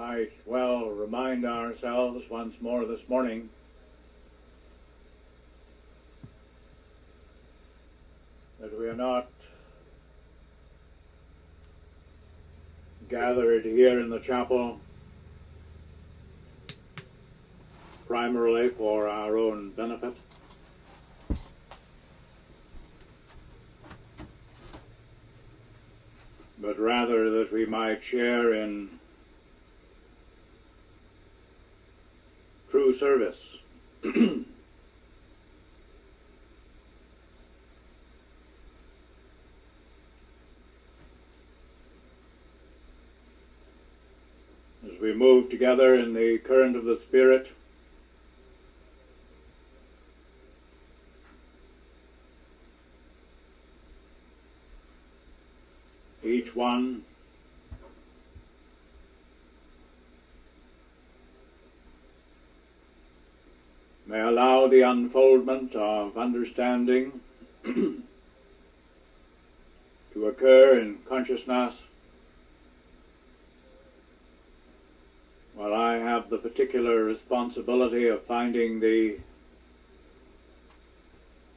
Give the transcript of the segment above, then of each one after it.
might well remind ourselves once more this morning that we are not gathered here in the chapel primarily for our own benefit, but rather that we might share in true service. As we move together in the current of the Spirit, each one may allow the unfoldment of understanding to occur in consciousness, while I have the particular responsibility of finding the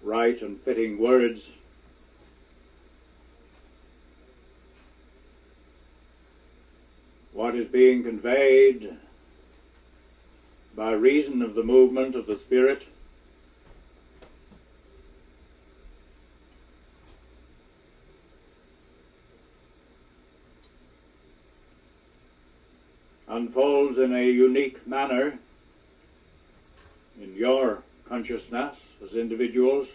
right and fitting words what is being conveyed by reason of the movement of the Spirit unfolds in a unique manner in your consciousness as individuals,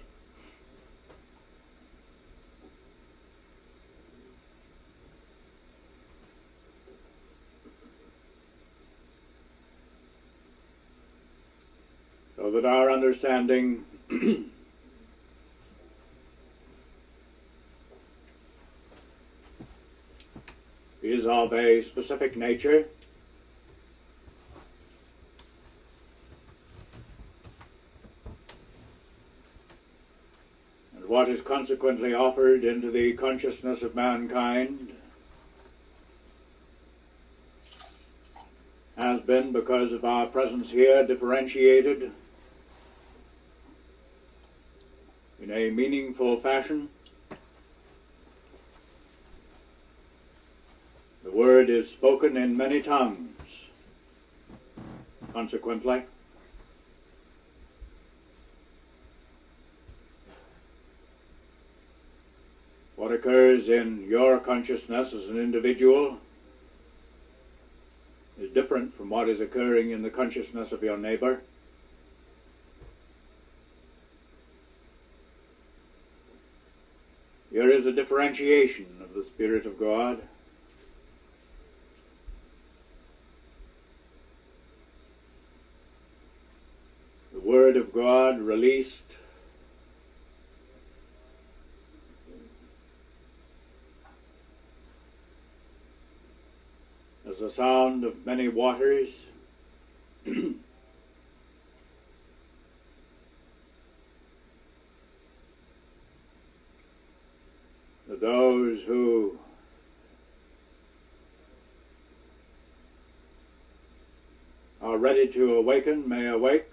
so that our understanding is of a specific nature, and what is consequently offered into the consciousness of mankind has been, because of our presence here, differentiated in a meaningful fashion. The word is spoken in many tongues. Consequently, what occurs in your consciousness as an individual is different from what is occurring in the consciousness of your neighbor. Here is a differentiation of the Spirit of God. The Word of God released as the sound of many waters those who are ready to awaken may awake.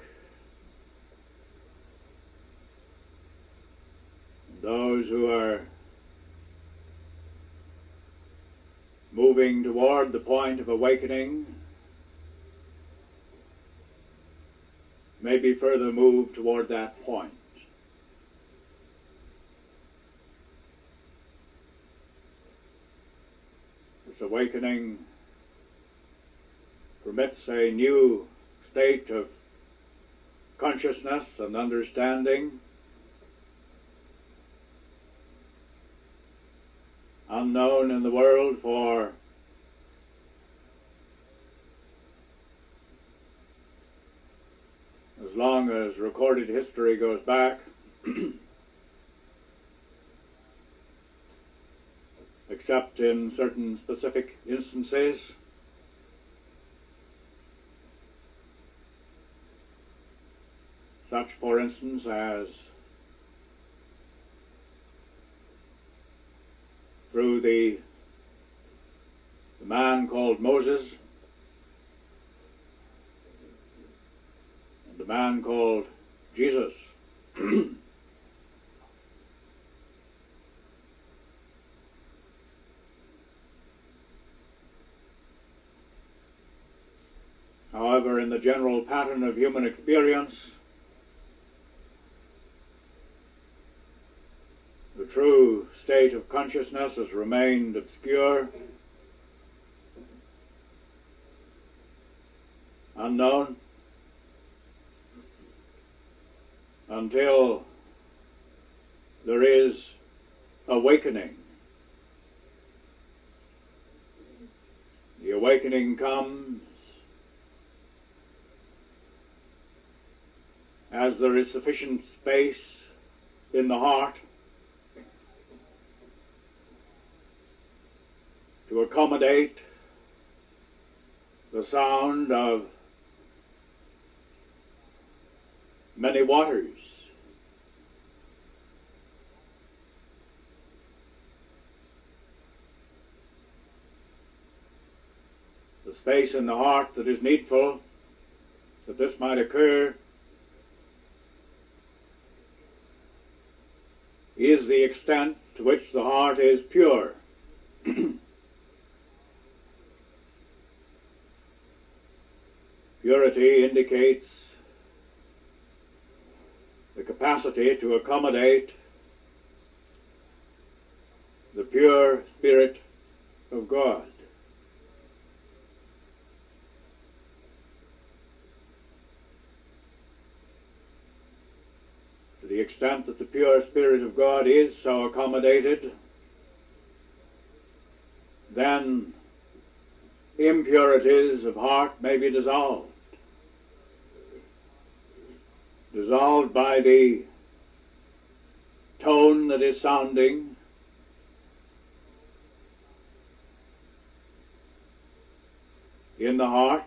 Those who are moving toward the point of awakening may be further moved toward that point. This awakening permits a new state of consciousness and understanding, unknown in the world for as long as recorded history goes back, except in certain specific instances. Such, for instance, as through the man called Moses, the man called Jesus. However, in the general pattern of human experience, the true state of consciousness has remained obscure, unknown, until there is awakening. The awakening comes as there is sufficient space in the heart to accommodate the sound of many waters. The space in the heart that is needful that this might occur is the extent to which the heart is pure. Purity indicates the capacity to accommodate the pure Spirit of God. To the extent that the pure Spirit of God is so accommodated, then impurities of heart may be dissolved by the tone that is sounding in the heart.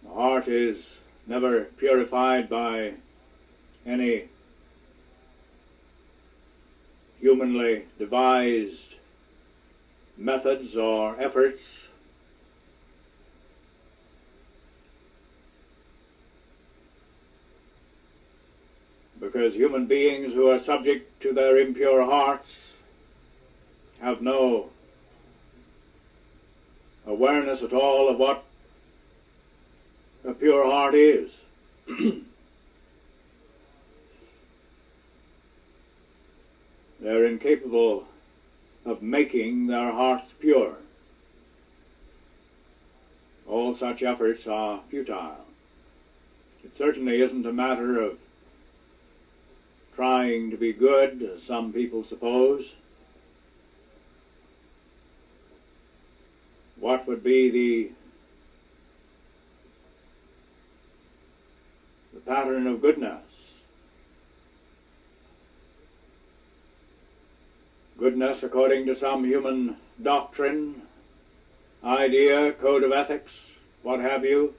The heart is never purified by any humanly devised methods or efforts. Because human beings who are subject to their impure hearts have no awareness at all of what a pure heart is. They're incapable of making their hearts pure. All such efforts are futile. It certainly isn't a matter of trying to be good, as some people suppose. What would be the pattern of goodness? Goodness according to some human doctrine, idea, code of ethics, what have you.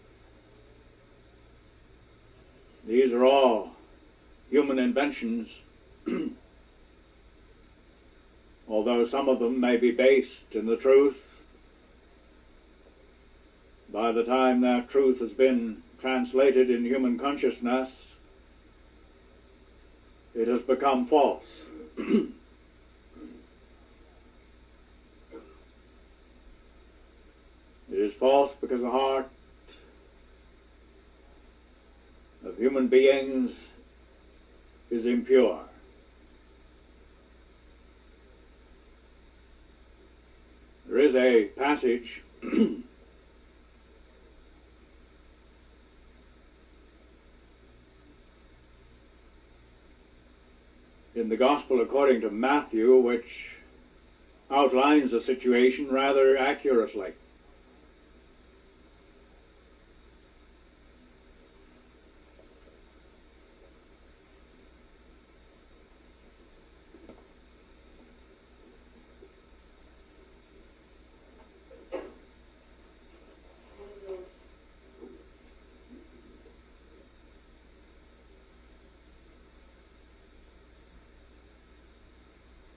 These are all human inventions, although some of them may be based in the truth. By the time that truth has been translated in human consciousness, it has become false. It is false because the heart of human beings is impure. There is a passage in the Gospel according to Matthew which outlines the situation rather accurately.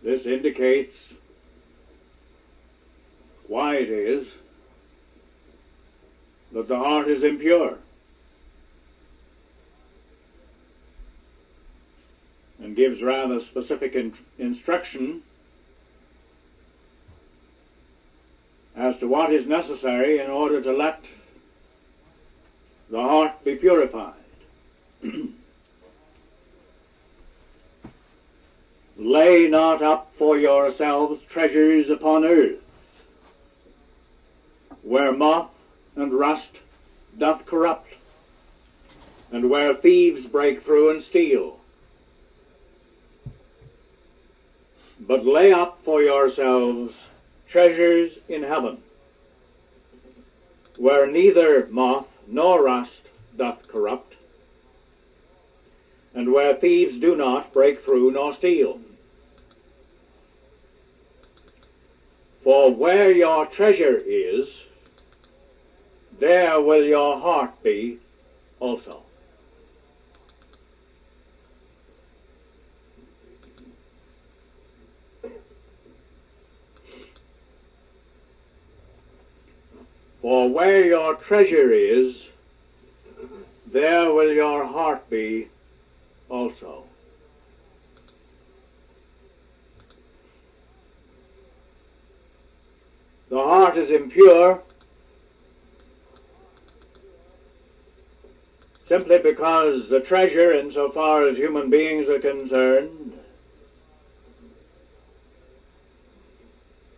This indicates why it is that the heart is impure, and gives rather specific instruction as to what is necessary in order to let the heart be purified. Lay not up for yourselves treasures upon earth, where moth and rust doth corrupt, and where thieves break through and steal. But lay up for yourselves treasures in heaven, where neither moth nor rust doth corrupt, and where thieves do not break through nor steal. For where your treasure is, there will your heart be also. For where your treasure is, there will your heart be also. The heart is impure simply because the treasure, insofar as human beings are concerned,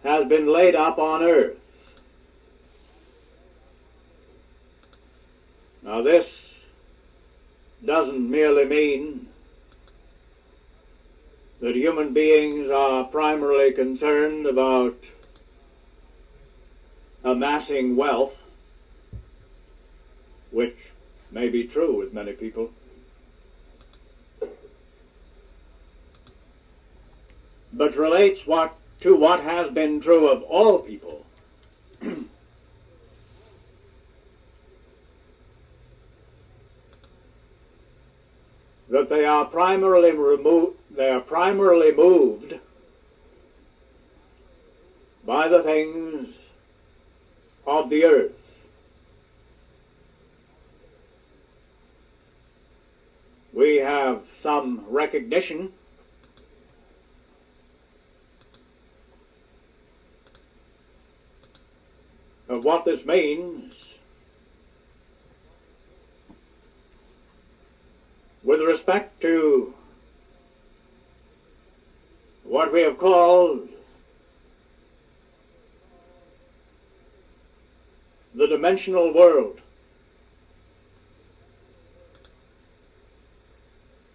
has been laid up on earth. Now this doesn't merely mean that human beings are primarily concerned about amassing wealth, which may be true with many people, but relates to what has been true of all people. That they are primarily moved by the things of the earth. We have some recognition of what this means with respect to what we have called the dimensional world.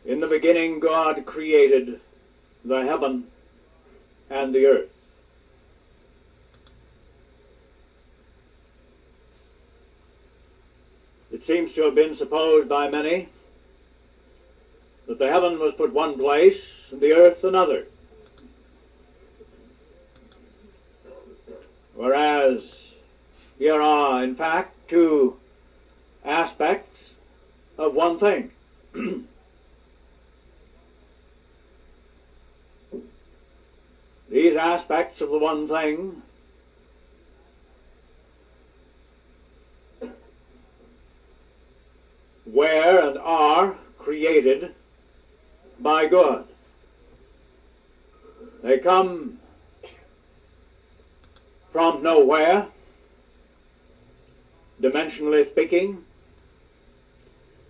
In the beginning, God created the heaven and the earth. It seems to have been supposed by many that the heaven was put one place and the earth another, whereas here are, in fact, two aspects of one thing. These aspects of the one thing were and are created by God. They come from nowhere, dimensionally speaking.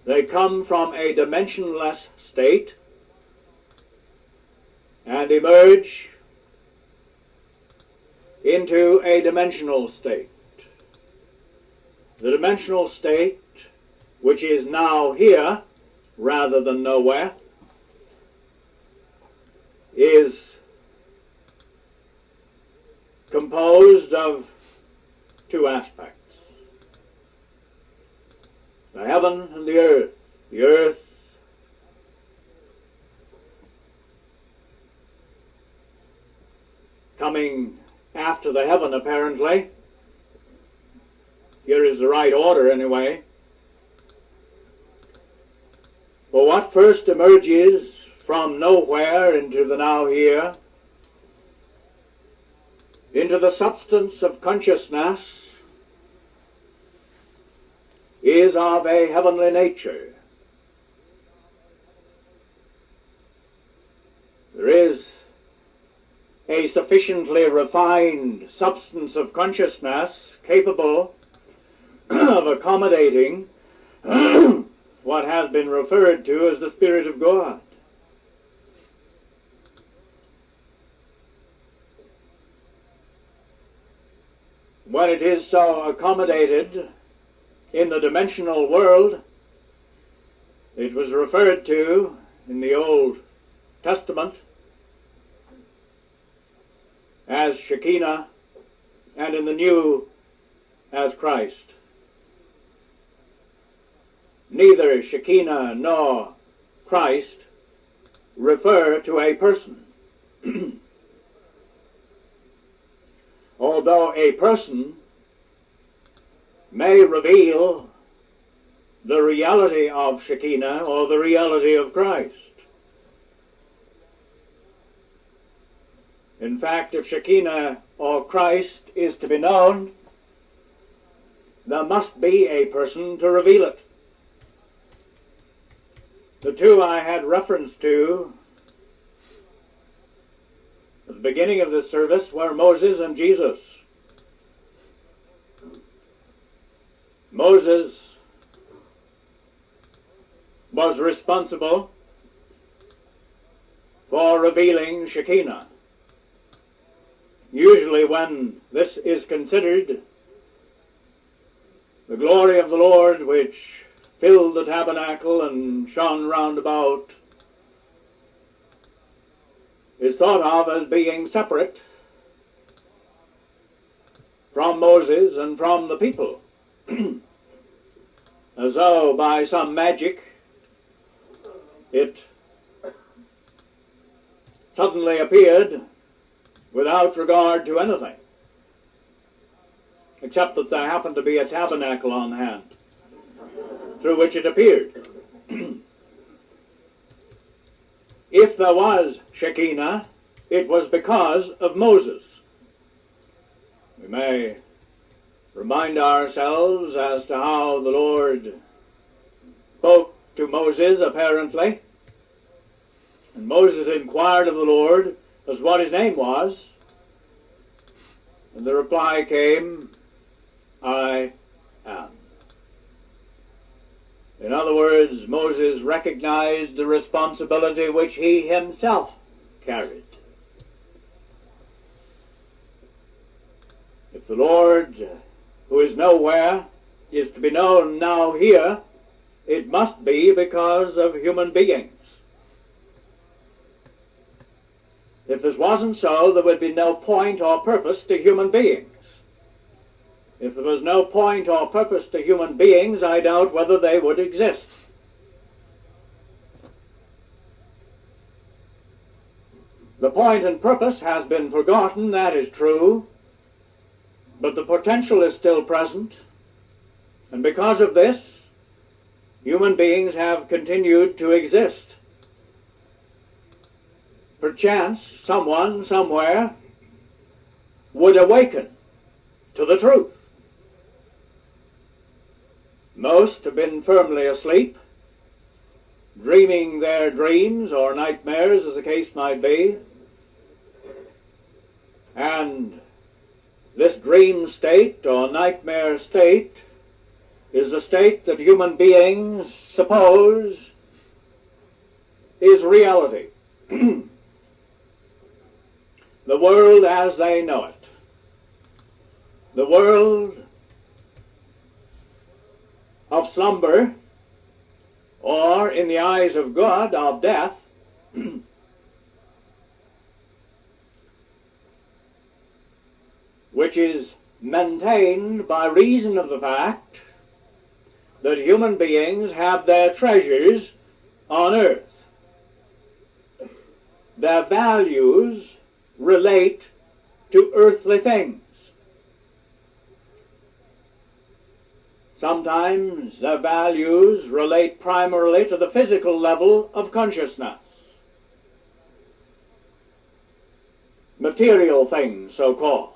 They come from a dimensionless state and emerge into a dimensional state. The dimensional state, which is now here rather than nowhere, is composed of two aspects: the heaven and the earth. The earth coming after the heaven, apparently. Here is the right order, anyway. For what first emerges from nowhere into the now here into the substance of consciousness is of a heavenly nature. There is a sufficiently refined substance of consciousness capable of accommodating what has been referred to as the Spirit of God. When it is so accommodated in the dimensional world, it was referred to in the Old Testament as Shekinah, and in the New as Christ. Neither Shekinah nor Christ refer to a person. Although a person may reveal the reality of Shekinah or the reality of Christ. In fact, if Shekinah or Christ is to be known, there must be a person to reveal it. The two I had reference to at the beginning of this service were Moses and Jesus. Moses was responsible for revealing Shekinah. Usually when this is considered, the glory of the Lord which filled the tabernacle and shone round about is thought of as being separate from Moses and from the people, as though by some magic it suddenly appeared without regard to anything, except that there happened to be a tabernacle on hand through which it appeared. If there was Shekinah, it was because of Moses. We may remind ourselves as to how the Lord spoke to Moses, apparently, and Moses inquired of the Lord as what his name was, and the reply came, I am. In other words, Moses recognized the responsibility which he himself carried. If the Lord, who is nowhere, is to be known now here, it must be because of human beings. If this wasn't so, there would be no point or purpose to human beings. If there was no point or purpose to human beings, I doubt whether they would exist. The point and purpose has been forgotten, that is true, but the potential is still present, and because of this, human beings have continued to exist. Perchance someone, somewhere, would awaken to the truth. Most have been firmly asleep, dreaming their dreams or nightmares, as the case might be. And this dream state or nightmare state is the state that human beings suppose is reality. The world as they know it. The world of slumber, or in the eyes of God, of death, which is maintained by reason of the fact that human beings have their treasures on earth. Their values relate to earthly things. Sometimes their values relate primarily to the physical level of consciousness. Material things, so-called.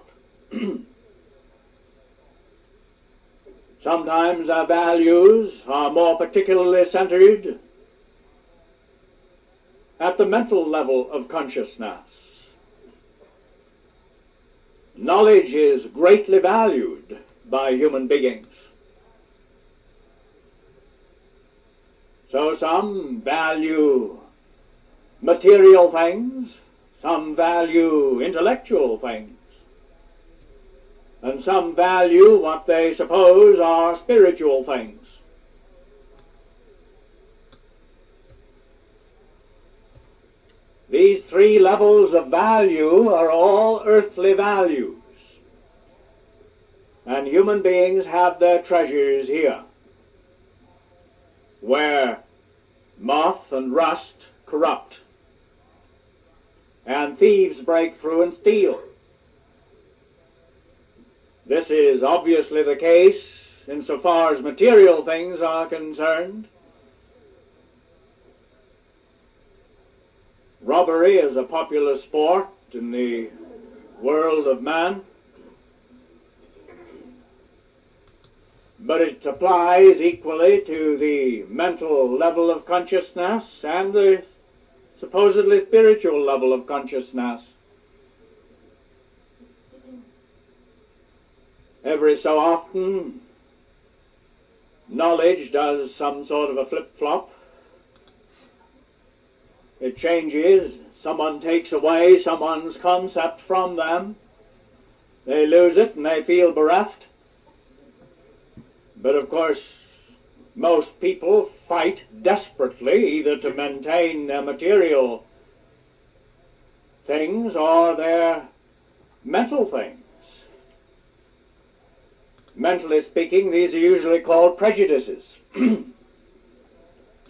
Sometimes our values are more particularly centered at the mental level of consciousness. Knowledge is greatly valued by human beings. So some value material things, some value intellectual things, and some value what they suppose are spiritual things. These three levels of value are all earthly values, and human beings have their treasures here, where moth and rust corrupt, and thieves break through and steal. This is obviously the case insofar as material things are concerned. Robbery is a popular sport in the world of man, but it applies equally to the mental level of consciousness and the supposedly spiritual level of consciousness. Every so often, knowledge does some sort of a flip-flop. It changes. Someone takes away someone's concept from them. They lose it and they feel bereft. But of course, most people fight desperately either to maintain their material things or their mental things. Mentally speaking, these are usually called prejudices.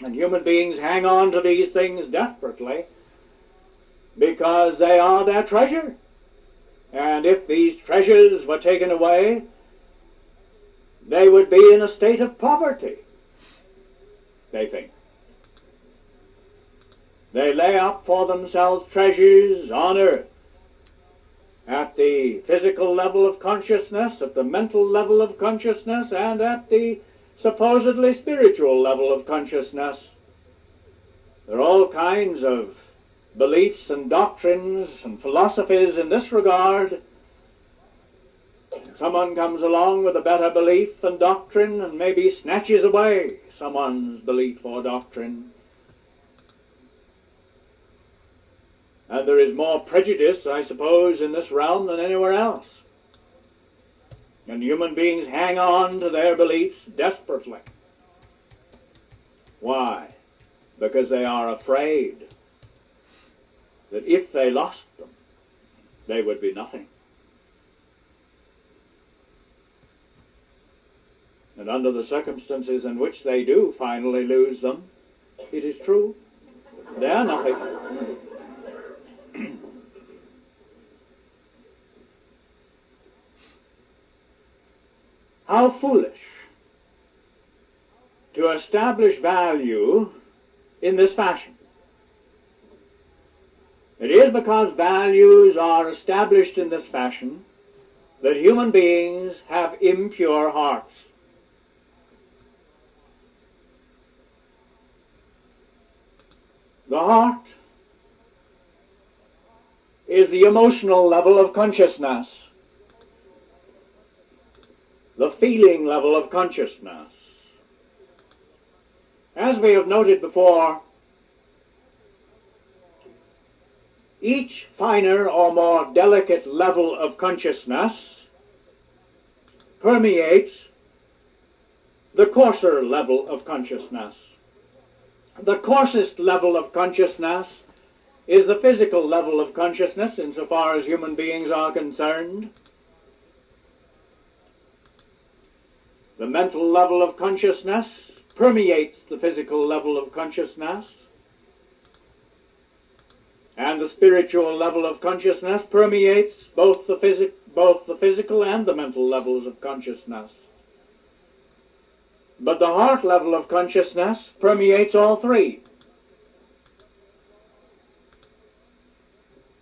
And human beings hang on to these things desperately because they are their treasure. And if these treasures were taken away, they would be in a state of poverty, they think. They lay up for themselves treasures on earth, at the physical level of consciousness, at the mental level of consciousness, and at the supposedly spiritual level of consciousness. There are all kinds of beliefs and doctrines and philosophies in this regard. Someone comes along with a better belief and doctrine and maybe snatches away someone's belief or doctrine. And there is more prejudice, I suppose, in this realm than anywhere else. And human beings hang on to their beliefs desperately. Why? Because they are afraid that if they lost them, they would be nothing. And under the circumstances in which they do finally lose them, it is true, they are nothing. How foolish to establish value in this fashion. It is because values are established in this fashion that human beings have impure hearts. The heart is the emotional level of consciousness, the feeling level of consciousness. As we have noted before, each finer or more delicate level of consciousness permeates the coarser level of consciousness. The coarsest level of consciousness is the physical level of consciousness insofar as human beings are concerned. The mental level of consciousness permeates the physical level of consciousness, and the spiritual level of consciousness permeates both the physical and the mental levels of consciousness. But the heart level of consciousness permeates all three.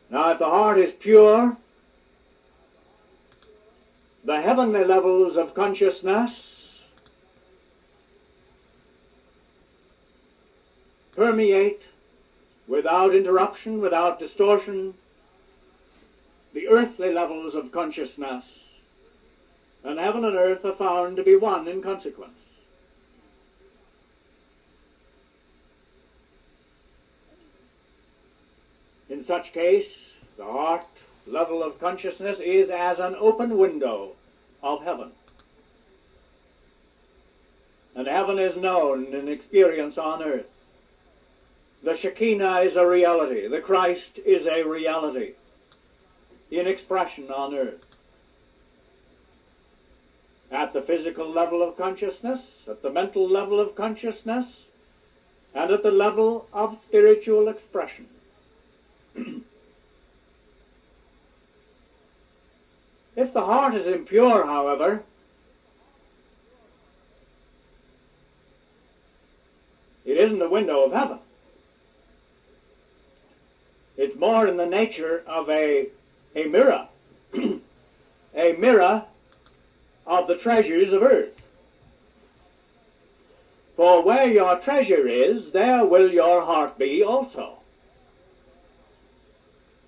Now, if the heart is pure, The heavenly levels of consciousness permeate without interruption, without distortion, the earthly levels of consciousness, and heaven and earth are found to be one in consequence. In such case, the heart level of consciousness is as an open window of heaven. And heaven is known in experience on earth. The Shekinah is a reality. The Christ is a reality in expression on earth. At the physical level of consciousness, at the mental level of consciousness, and at the level of spiritual expression. If the heart is impure, however, it isn't a window of heaven. It's more in the nature of a mirror, a mirror of the treasures of earth. For where your treasure is, there will your heart be also.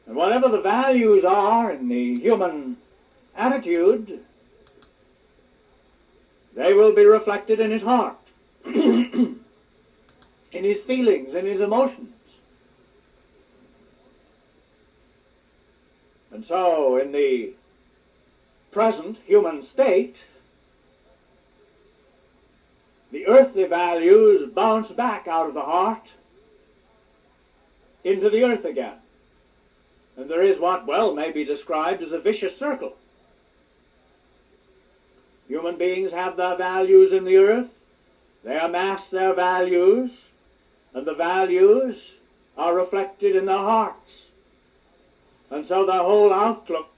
And whatever the values are in the human attitude, they will be reflected in his heart, in his feelings, in his emotions. And so, in the present human state, the earthly values bounce back out of the heart into the earth again. And there is what, well, may be described as a vicious circle. Human beings have their values in the earth, they amass their values, and the values are reflected in their hearts. And so their whole outlook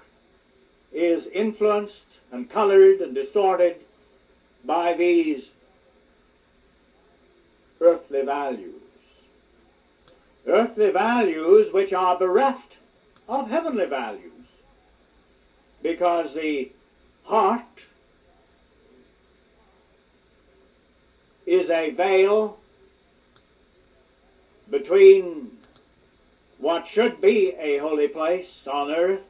is influenced and colored and distorted by these earthly values. Earthly values which are bereft of heavenly values, because the heart is a veil between what should be a holy place on earth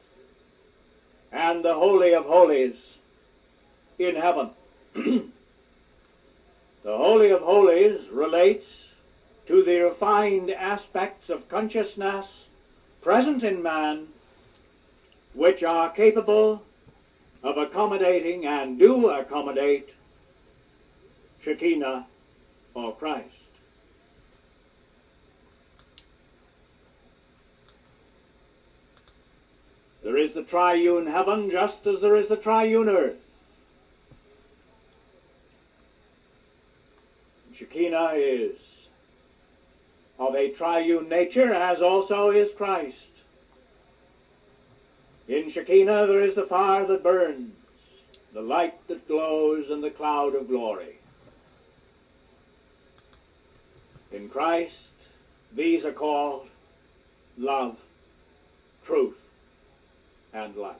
and the Holy of Holies in heaven. The Holy of Holies relates to the refined aspects of consciousness present in man, which are capable of accommodating and do accommodate Shekinah or Christ. There is the triune heaven just as there is the triune earth. Shekinah is of a triune nature, as also is Christ. In Shekinah there is the fire that burns, the light that glows, and the cloud of glory. In Christ, these are called love, truth, and life.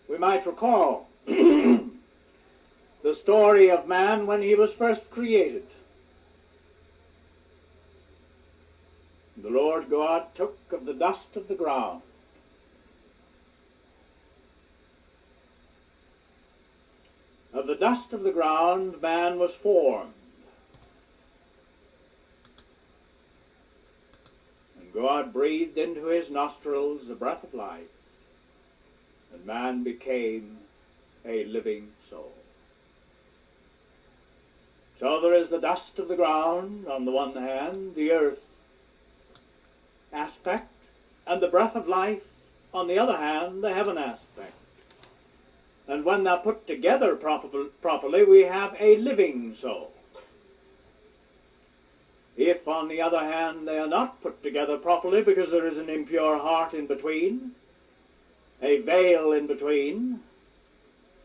We might recall the story of man when he was first created. The Lord God took of the dust of the ground of the dust of the ground man was formed. And God breathed into his nostrils the breath of life, and man became a living soul. So there is the dust of the ground on the one hand, the earth aspect, and the breath of life on the other hand, the heaven aspect. And when they're put together properly, we have a living soul. If, on the other hand, they are not put together properly because there is an impure heart in between, a veil in between,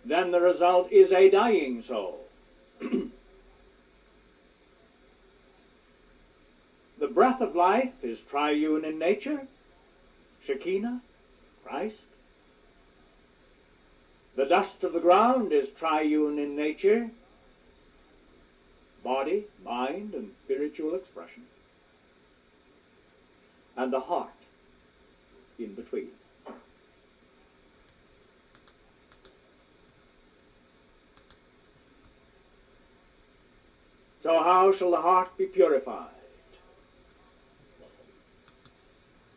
then the result is a dying soul. The breath of life is triune in nature, Shekinah, Christ. The dust of the ground is triune in nature, body, mind, and spiritual expression. And the heart in between. So how shall the heart be purified?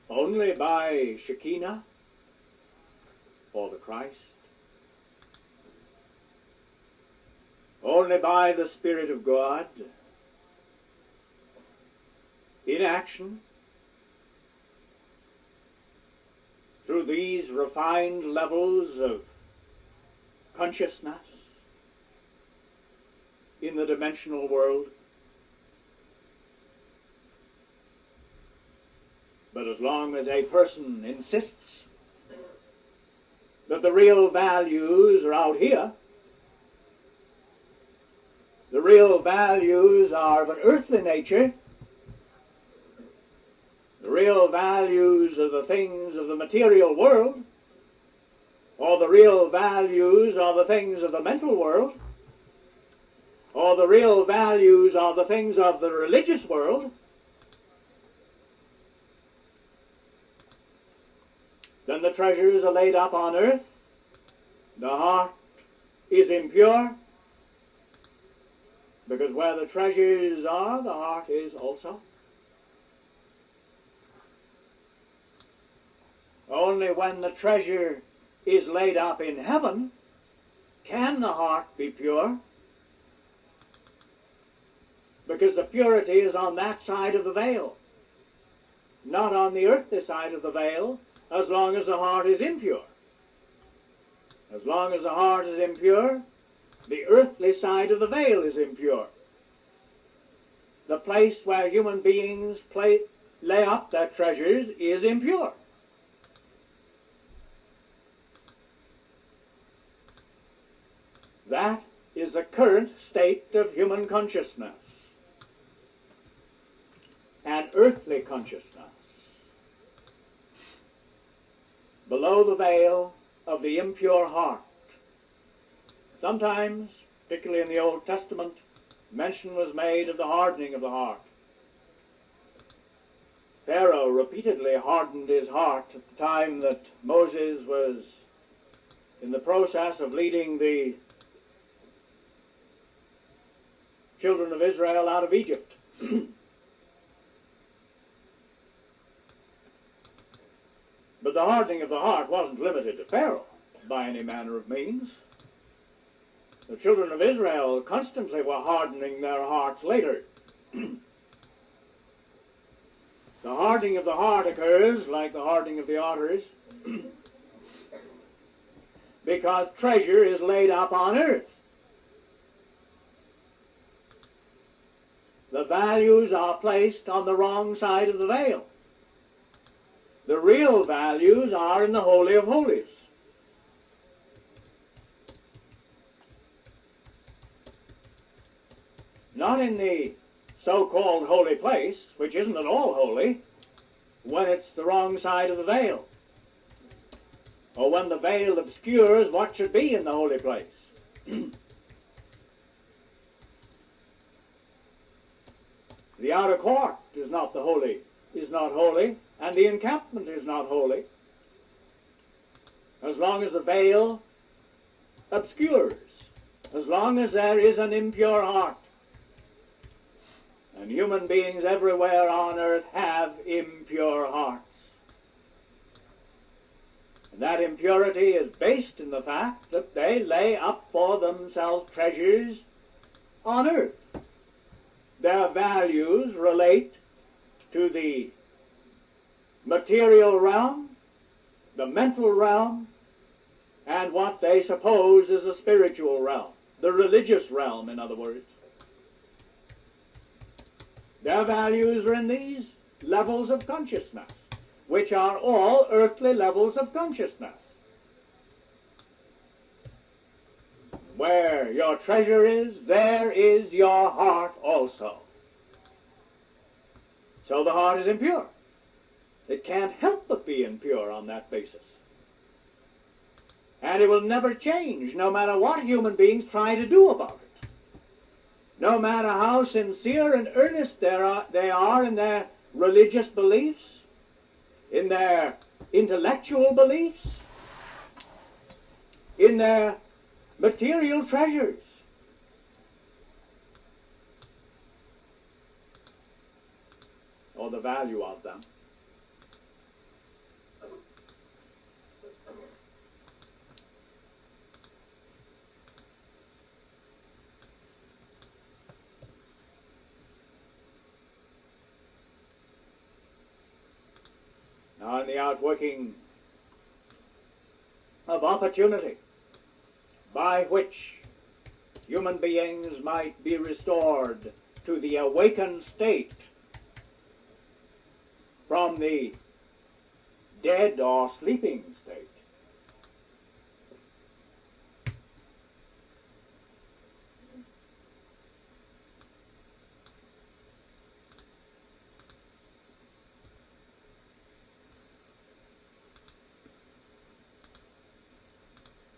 Only by Shekinah, or the Christ. Only by the Spirit of God, in action, through these refined levels of consciousness in the dimensional world. But as long as a person insists that the real values are out here, the real values are of an earthly nature, the real values are the things of the material world, or the real values are the things of the mental world, or the real values are the things of the religious world, then the treasures are laid up on earth, the heart is impure, because where the treasures are, the heart is also. Only when the treasure is laid up in heaven can the heart be pure, because the purity is on that side of the veil, not on the earthly side of the veil, as long as the heart is impure. As long as the heart is impure, the earthly side of the veil is impure. The place where human beings lay up their treasures is impure. That is the current state of human consciousness, an earthly consciousness. Below the veil of the impure heart. Sometimes, particularly in the Old Testament, mention was made of the hardening of the heart. Pharaoh repeatedly hardened his heart at the time that Moses was in the process of leading the children of Israel out of Egypt. But the hardening of the heart wasn't limited to Pharaoh by any manner of means. The children of Israel constantly were hardening their hearts later. The hardening of the heart occurs like the hardening of the arteries because treasure is laid up on earth. The values are placed on the wrong side of the veil. The real values are in the Holy of Holies. Not in the so-called holy place, which isn't at all holy, when it's the wrong side of the veil, or when the veil obscures what should be in the holy place. The outer court is not holy, and the encampment is not holy, as long as the veil obscures, as long as there is an impure heart. And human beings everywhere on earth have impure hearts. And that impurity is based in the fact that they lay up for themselves treasures on earth. Their values relate to the material realm, the mental realm, and what they suppose is a spiritual realm, the religious realm, in other words. Their values are in these levels of consciousness, which are all earthly levels of consciousness. Where your treasure is, there is your heart also. So the heart is impure. It can't help but be impure on that basis. And it will never change, no matter what human beings try to do about it. No matter how sincere and earnest they are in their religious beliefs, in their intellectual beliefs, in their material treasures. Or the value of them. Now, in the outworking of opportunity by which human beings might be restored to the awakened state from the dead or sleeping state,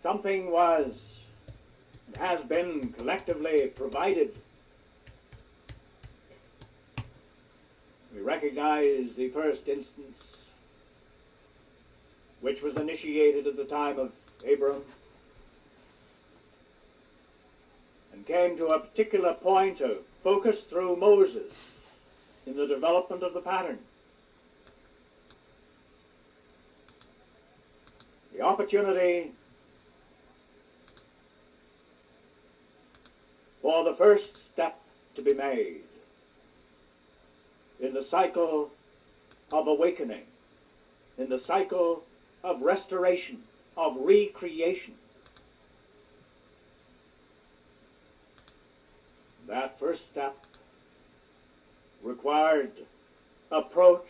something was and has been collectively provided. We recognize the first instance, which was initiated at the time of Abram, and came to a particular point of focus through Moses in the development of the pattern. The opportunity for the first step to be made in the cycle of awakening, in the cycle of restoration, of recreation. That first step required approach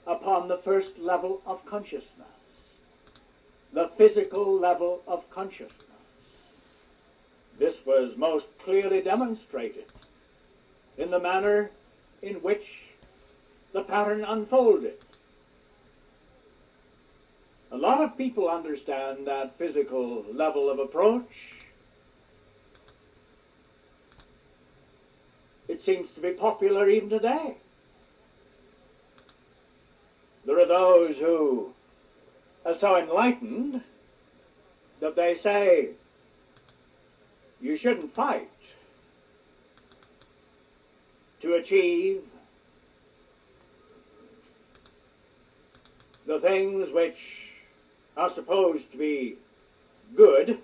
upon the first level of consciousness, the physical level of consciousness. This was most clearly demonstrated in the manner in which the pattern unfolded. A lot of people understand that physical level of approach. It seems to be popular even today. There are those who are so enlightened that they say, you shouldn't fight to achieve the things which are supposed to be good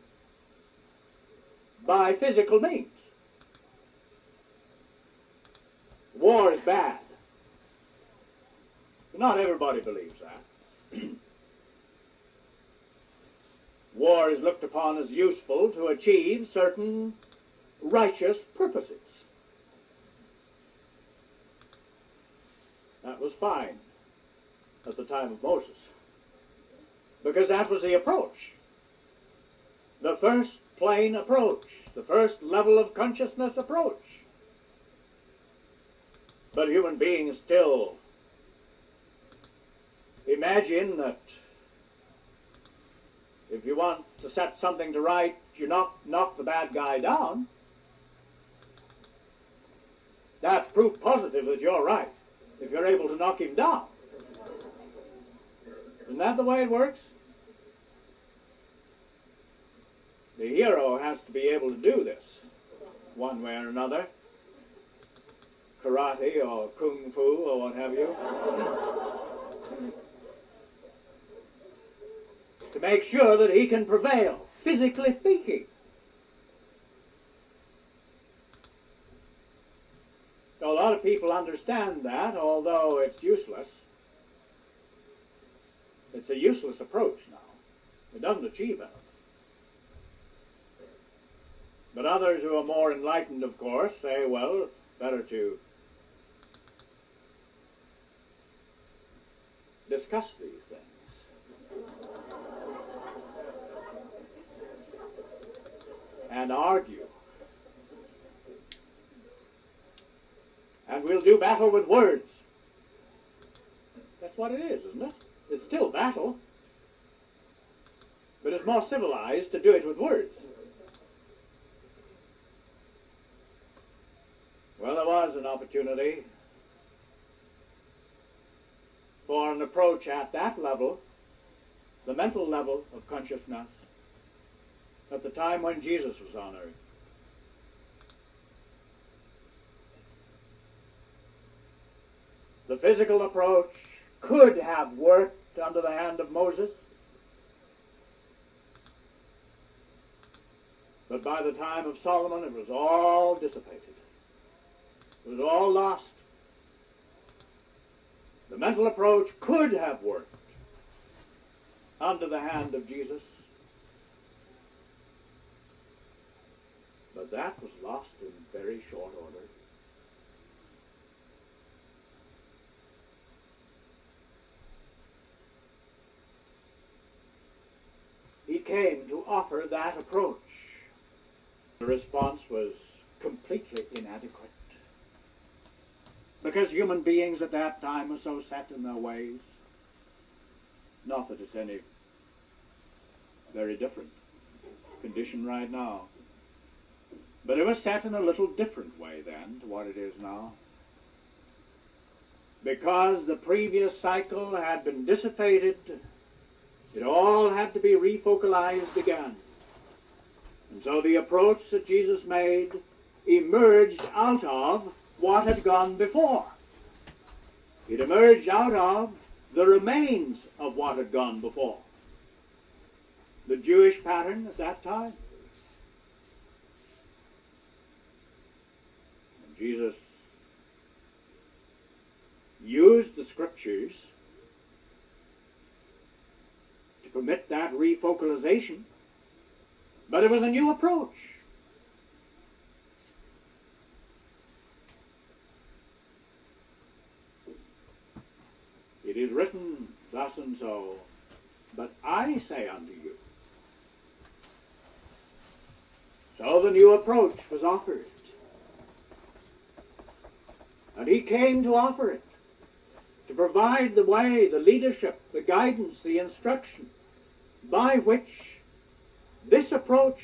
by physical means. War is bad. Not everybody believes that. War is looked upon as useful to achieve certain righteous purposes. That was fine at the time of Moses, because that was the approach. The first plane approach, the first level of consciousness approach. But human beings still imagine that if you want to set something to right, you knock the bad guy down. That's proof positive that you're right, if you're able to knock him down. Isn't that the way it works? The hero has to be able to do this, one way or another. Karate or kung fu or what have you. To make sure that he can prevail, physically speaking. So a lot of people understand that, although it's useless. It's a useless approach now. It doesn't achieve it. But others who are more enlightened, of course, say, well, better to discuss these things. And argue. And we'll do battle with words. That's what it is, isn't it? It's still battle. but it's more civilized to do it with words. Well, there was an opportunity for an approach at that level, the mental level of consciousness, at the time when Jesus was on earth. The physical approach could have worked under the hand of Moses, but by the time of Solomon it was all dissipated. It was all lost. The mental approach could have worked under the hand of Jesus, but that was lost in very short order. He came to offer that approach. The response was completely inadequate, because human beings at that time were so set in their ways. Not that it's any very different condition right now, but it was set in a little different way then to what it is now, because the previous cycle had been dissipated. It all had to be refocalized again. And so the approach that Jesus made emerged out of what had gone before. It emerged out of the remains of what had gone before. The Jewish pattern at that time. And Jesus used the Scriptures to permit that refocalization, but it was a new approach. It is written thus and so, but I say unto you. So the new approach was offered. And he came to offer it, to provide the way, the leadership, the guidance, the instruction, by which this approach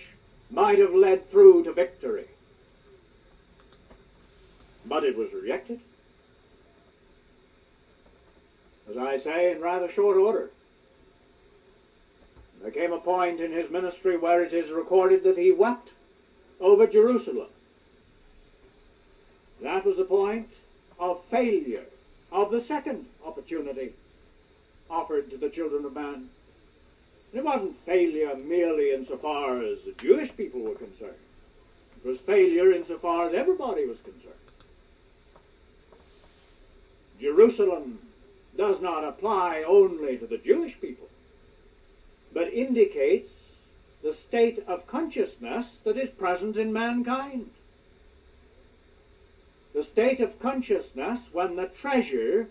might have led through to victory. But it was rejected, as I say, in rather short order. There came a point in his ministry where it is recorded that he wept over Jerusalem. That was the point of failure of the second opportunity offered to the children of man. It wasn't failure merely insofar as the Jewish people were concerned. It was failure insofar as everybody was concerned. Jerusalem does not apply only to the Jewish people, but indicates the state of consciousness that is present in mankind. The state of consciousness when the treasure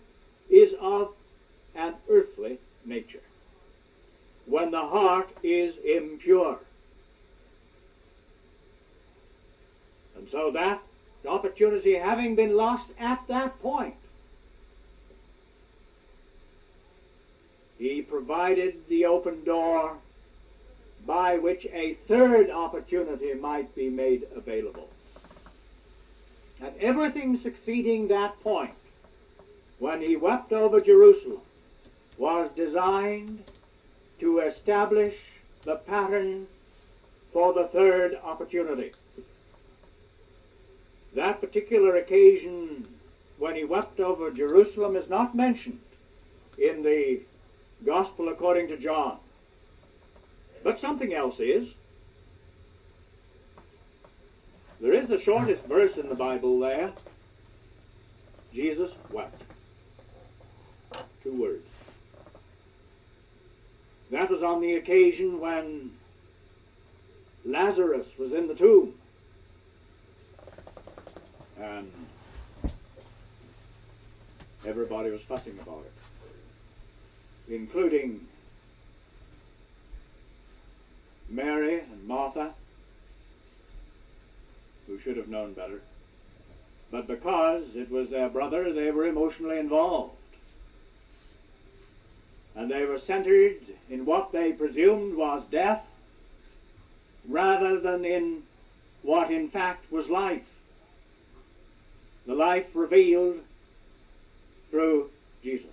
is of an earthly nature, when the heart is impure. And so that opportunity having been lost at that point, he provided the open door by which a third opportunity might be made available. And everything succeeding that point, when he wept over Jerusalem, was designed to establish the pattern for the third opportunity. That particular occasion when he wept over Jerusalem is not mentioned in the Gospel according to John. But something else is. There is the shortest verse in the Bible there. Jesus wept. 2 words. That was on the occasion when Lazarus was in the tomb. And everybody was fussing about it, including Mary and Martha, who should have known better. But because it was their brother, they were emotionally involved. and they were centered in what they presumed was death rather than in what in fact was life. The life revealed through Jesus.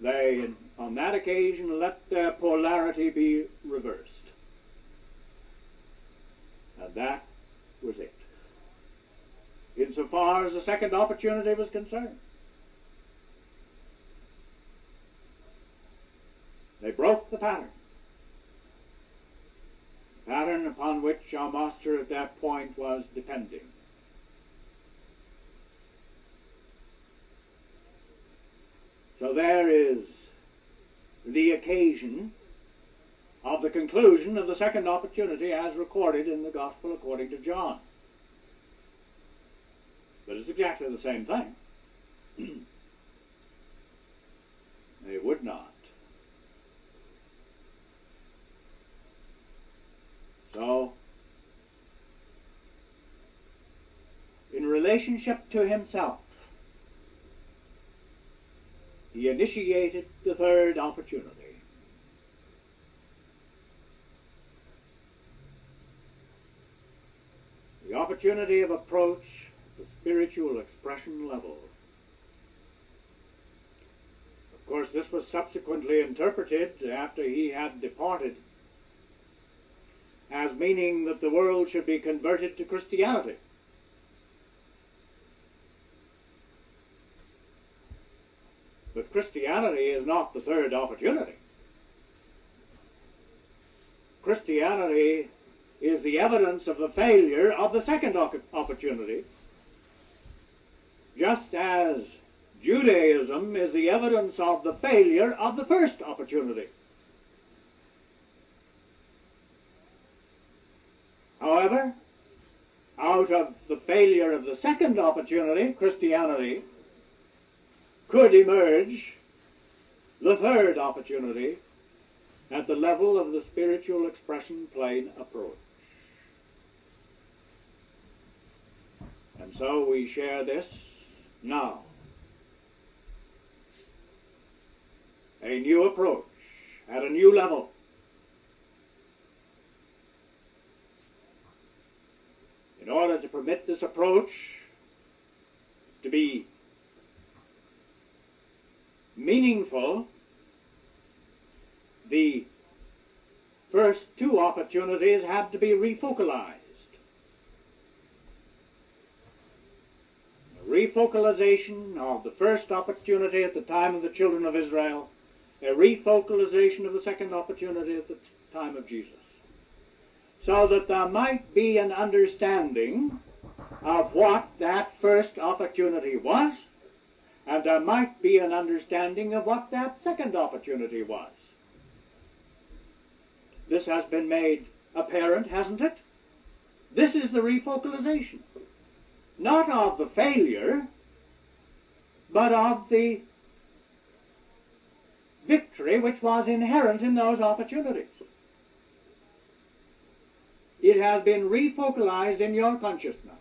They, on that occasion, let their polarity be reversed. And that was it, insofar as the second opportunity was concerned. They broke the pattern upon which our master at that point was depending. So there is the occasion of the conclusion of the second opportunity as recorded in the Gospel according to John. But it's exactly the same thing. They would not. So, in relationship to himself, he initiated the third opportunity. The opportunity of approach at the spiritual expression level. Of course, this was subsequently interpreted after he had departed as meaning that the world should be converted to Christianity. But Christianity is not the third opportunity. Christianity is the evidence of the failure of the second opportunity, just as Judaism is the evidence of the failure of the first opportunity. However, out of the failure of the second opportunity, Christianity, could emerge the third opportunity at the level of the spiritual expression plane approach. And so we share this now. A new approach at a new level. In order to permit this approach to be meaningful, the first two opportunities had to be refocalized. A refocalization of the first opportunity at the time of the children of Israel, a refocalization of the second opportunity at the time of Jesus, so that there might be an understanding of what that first opportunity was, and there might be an understanding of what that second opportunity was. This has been made apparent, hasn't it? This is the refocalization. Not of the failure, but of the victory which was inherent in those opportunities. It has been refocalized in your consciousness,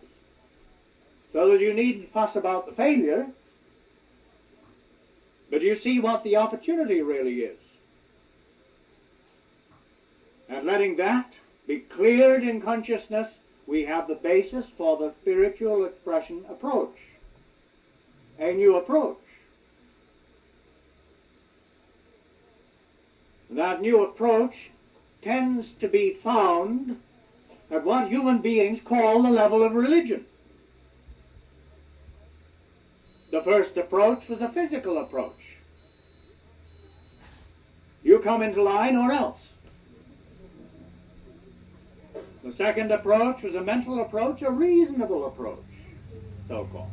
so that you needn't fuss about the failure, but you see what the opportunity really is. And letting that be cleared in consciousness, we have the basis for the spiritual expression approach. A new approach. That new approach tends to be found at what human beings call the level of religion. The first approach was a physical approach. You come into line or else. The second approach was a mental approach, a reasonable approach, so-called.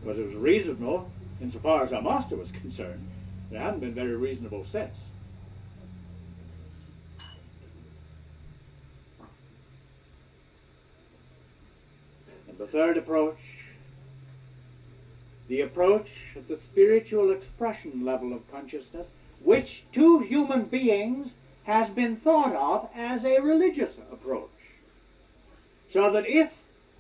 Because it was reasonable insofar as our master was concerned. It hadn't been very reasonable since. And the third approach, the approach at the spiritual expression level of consciousness, which to human beings has been thought of as a religious approach. So that if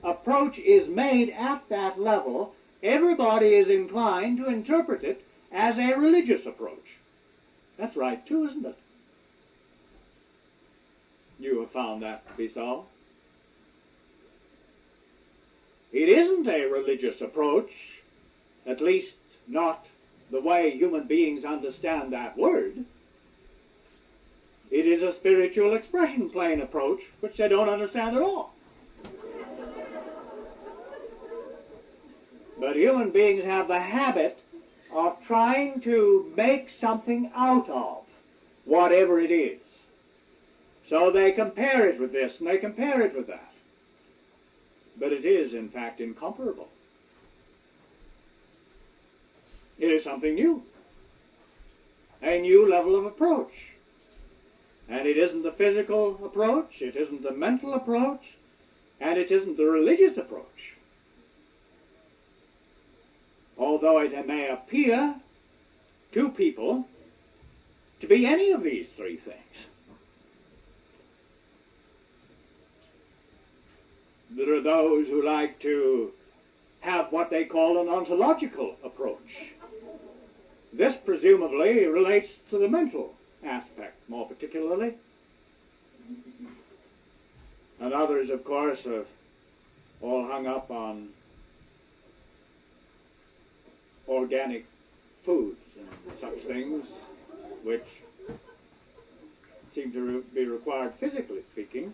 approach is made at that level, everybody is inclined to interpret it as a religious approach. That's right too, isn't it? You have found that to be so. It isn't a religious approach, at least not the way human beings understand that word. It is a spiritual expression plane approach, which they don't understand at all. But human beings have the habit of trying to make something out of whatever it is. So they compare it with this and they compare it with that. But it is, in fact, incomparable. It is something new. A new level of approach. And it isn't the physical approach, it isn't the mental approach, and it isn't the religious approach. Although it may appear to people to be any of these three things. There are those who like to have what they call an ontological approach. This presumably relates to the mental aspect more particularly. And others, of course, are all hung up on organic foods and such things, which seem to be required physically speaking,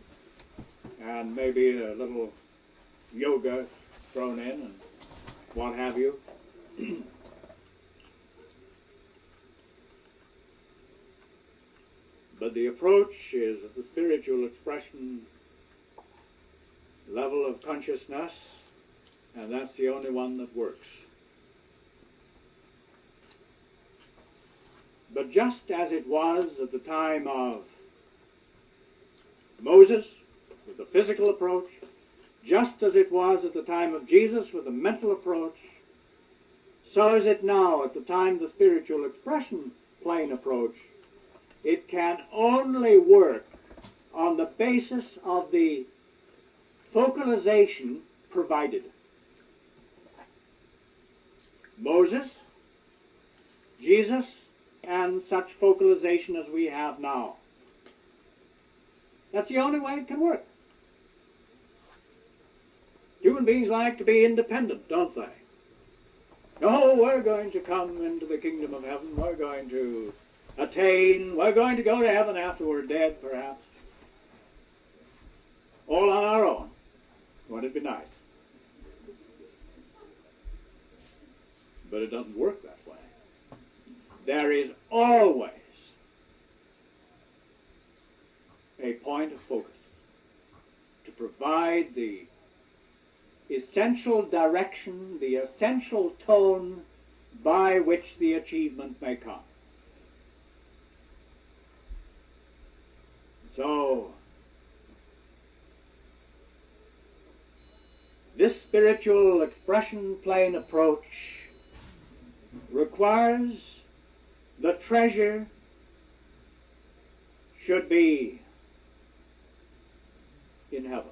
and maybe a little yoga thrown in and what have you. But the approach is at the spiritual expression level of consciousness, and that's the only one that works. But just as it was at the time of Moses with the physical approach, just as it was at the time of Jesus with the mental approach, so is it now at the time of the spiritual expression plane approach. It can only work on the basis of the focalization provided. Moses, Jesus, and such focalization as we have now. That's the only way it can work. Human beings like to be independent, don't they? Oh, we're going to come into the kingdom of heaven. We're going to attain. We're going to go to heaven after we're dead, perhaps. All on our own. Wouldn't it be nice? But it doesn't work that way. There is always a point of focus to provide the essential direction, the essential tone by which the achievement may come. So, this spiritual expression plane approach requires the treasure should be in heaven.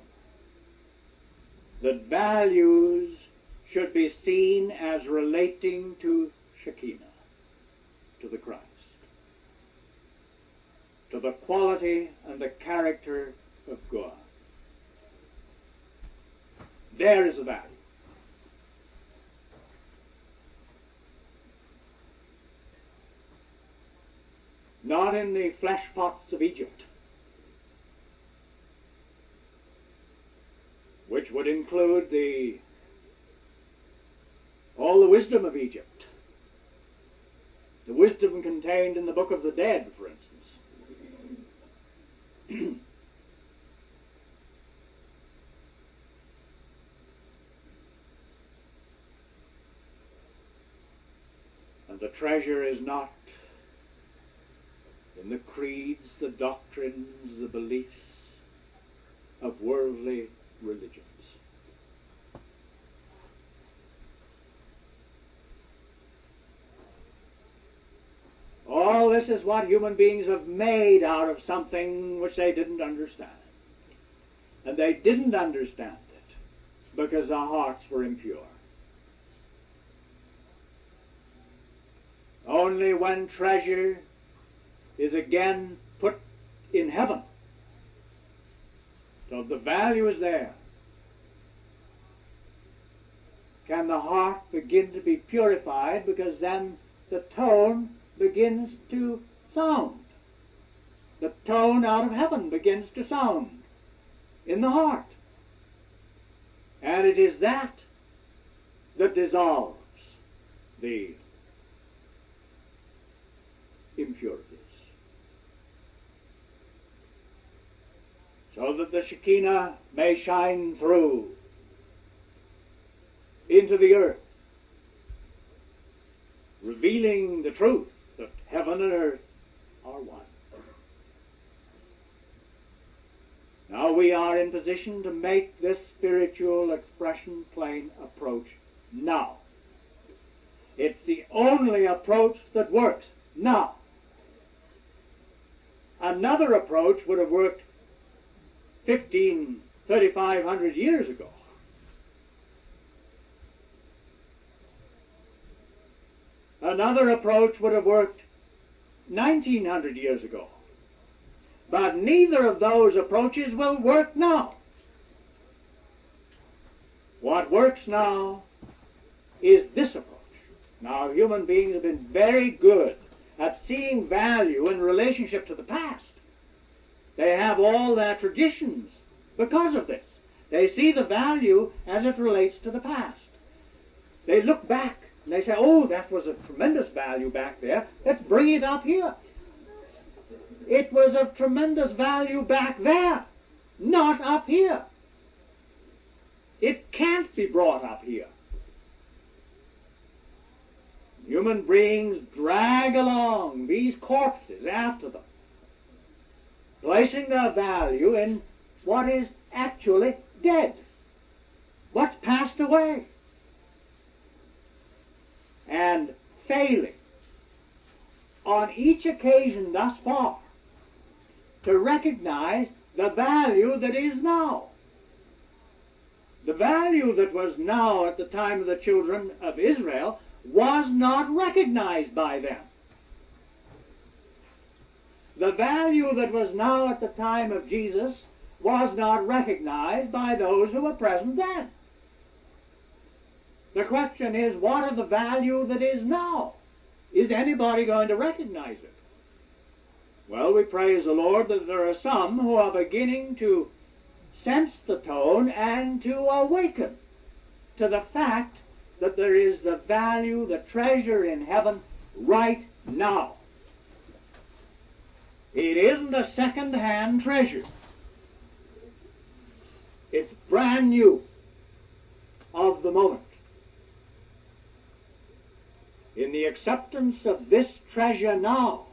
That values should be seen as relating to Shekinah, to the Christ, to the quality and the character of God. There is the value. Not in the flesh pots of Egypt, which would include all the wisdom of Egypt. The wisdom contained in the Book of the Dead, for instance. And the treasure is not in the creeds, the doctrines, the beliefs of worldly religions. All this is what human beings have made out of something which they didn't understand. And they didn't understand it because their hearts were impure. Only when treasure is again put in heaven, so the value is there, can the heart begin to be purified, because then the tone begins to sound. The tone out of heaven begins to sound in the heart. And it is that that dissolves the impurities, so that the Shekinah may shine through into the earth, revealing the truth that heaven and earth are one. Now we are in position to make this spiritual expression plain approach now. It's the only approach that works now. Another approach would have worked 3,500 years ago. Another approach would have worked 1,900 years ago. But neither of those approaches will work now. What works now is this approach. Now, human beings have been very good at seeing value in relationship to the past. They have all their traditions because of this. They see the value as it relates to the past. They look back and they say, oh, that was a tremendous value back there. Let's bring it up here. It was of tremendous value back there, not up here. It can't be brought up here. Human beings drag along these corpses after them, placing their value in what is actually dead, what's passed away, and failing on each occasion thus far to recognize the value that is now. The value that was now at the time of the children of Israel was not recognized by them. The value that was now at the time of Jesus was not recognized by those who were present then. The question is, what are the value that is now? Is anybody going to recognize it? Well, we praise the Lord that there are some who are beginning to sense the tone and to awaken to the fact that there is the value, the treasure in heaven right now. It isn't a second-hand treasure. It's brand new of the moment. In the acceptance of this treasure now,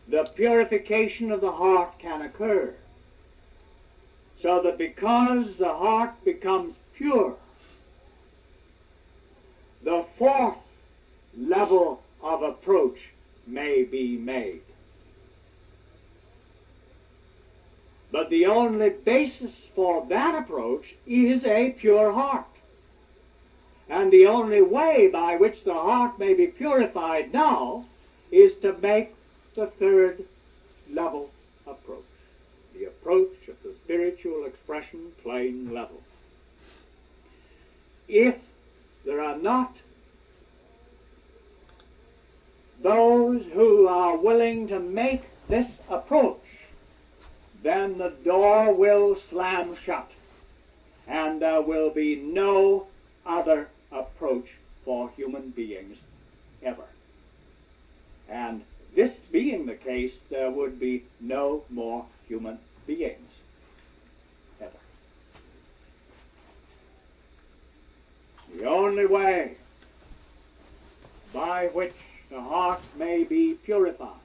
the purification of the heart can occur, so that because the heart becomes pure, the fourth level of approach may be made. But the only basis for that approach is a pure heart. And the only way by which the heart may be purified now is to make the third level approach, the approach of the spiritual expression plain level. If there are not those who are willing to make this approach, then the door will slam shut, and there will be no other approach for human beings ever. And this being the case, there would be no more human beings ever. The only way by which the heart may be purified,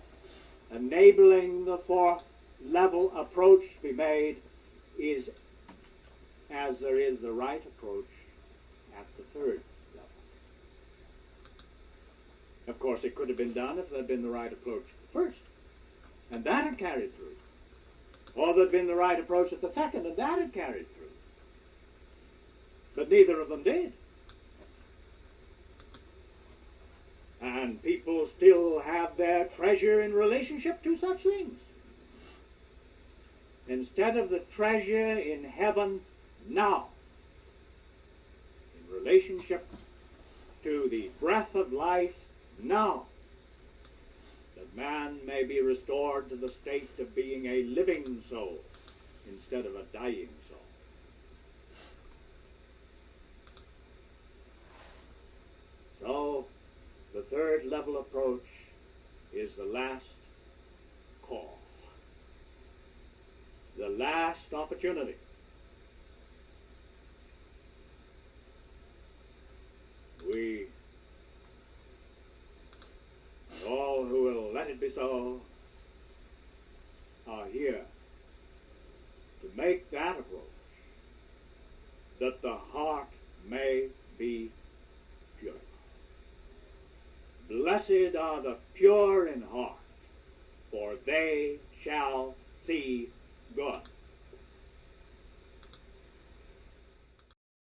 enabling the fourth level approach to be made, is as there is the right approach at the third level. Of course, it could have been done if there had been the right approach at the first, and that had carried through. Or there had been the right approach at the second, and that had carried through. But neither of them did. people still have their treasure in relationship to such things. Instead of the treasure in heaven now, in relationship to the breath of life now, that man may be restored to the state of being a living soul instead of a dying soul. So, the third level approach is the last call, the last opportunity. We, and all who will let it be so, are here to make that approach, that the heart may be purified. Blessed are the pure in heart, for they shall see God.